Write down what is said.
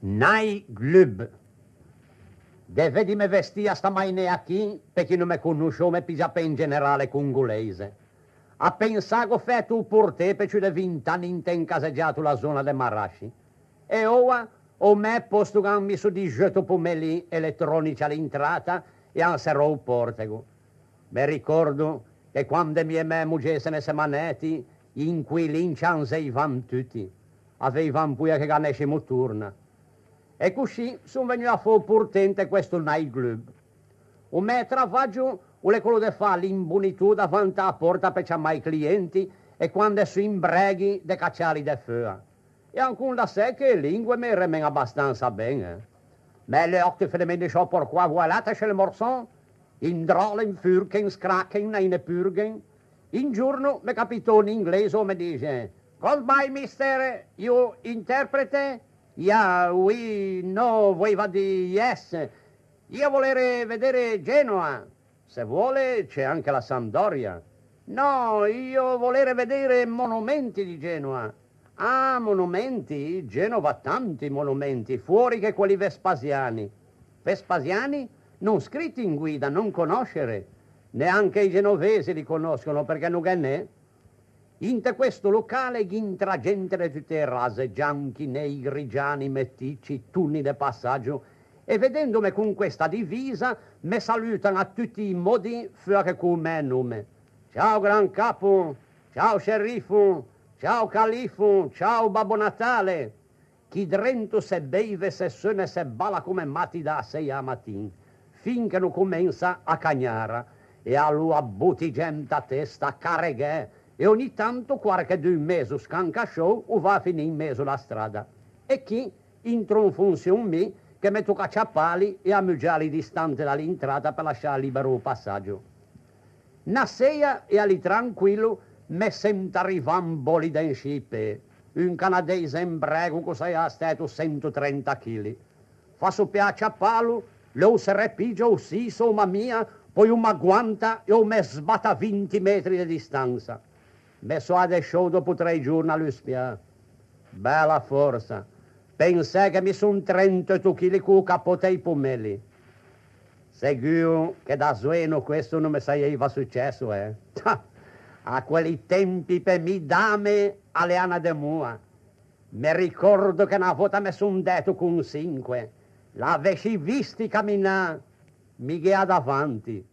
Night Club. Deve di me vestia stamane qui perché non mi conosco, mi pigia in generale congolese. A pensare che ho fatto per te per più di 20 anni in caseggiato la zona del Marashi. E ora ho me posto che mi sono di getto pomeli elettronici all'entrata e anserò il portego. Mi ricordo che quando mia me moglie se ne semanetti, in cui l'incianseivan tutti. Avevano pure che ganescimo turna. E così sono venuto a fare portente questo night club. Un mio travaggio è quello di fare l'imbonitù davanti alla porta per chiamare i clienti e quando sono in breghi di cacciarli da fuori. E ancora da sé che le lingue mi remen abbastanza bene. Ma le occhi fenomeni so per qua, voilà, c'è le morson, in drolle, in furche, in scracche, in purghen. In giorno mi capitò in inglese o mi dice, goodbye mister, you interprete? Yeah, we, no, voleva di yes. Io volere vedere Genoa. Se vuole c'è anche la Sampdoria. No, io volere vedere monumenti di Genoa. Ah, monumenti? Genova ha tanti monumenti, fuori che quelli vespasiani. Vespasiani? Non scritti in guida, non conoscere. Neanche i genovesi li conoscono perché non è ne. In questo locale intra gente di tutte rase, bianchi, neri, grigiani, meticci, turni di passaggio, e vedendomi con questa divisa, mi salutano a tutti i modi fuori con me nome. Ciao Gran Capo, ciao Sceriffo, ciao Califfo, ciao Babbo Natale. Chi drento se beve, se suona, se balla come matti da 6 a mattina, finché non comincia a cagnara, e allora butti gente a testa, a carreghe, e ogni tanto qualche 2 mesi scanca show o va a finire in mezzo alla strada. E chi intro in funzione me che mi tocca ciappali e ammugiali distante dall'entrata per lasciare libero il passaggio. Una sera e lì tranquillo mi sento arrivare un bolide in scippe, un canadese in brego che sei stato 130 kg. Fa soppiare a ciappalo, lo si repigia o siso, ma mia, poi una guanta e mi sbatta a 20 metri di distanza. Mi so adesso dopo 3 giorni all'Uspia. Bella forza. Pensai che mi son 38 kg con il capote ai pomeli. Sicuro che da Zueno questo non mi sarebbe successo, eh? A quei tempi per mi dame alle Ana de Mua. Mi ricordo che una volta mi son detto con 5. L'avessi visti camminare, mi ghea davanti.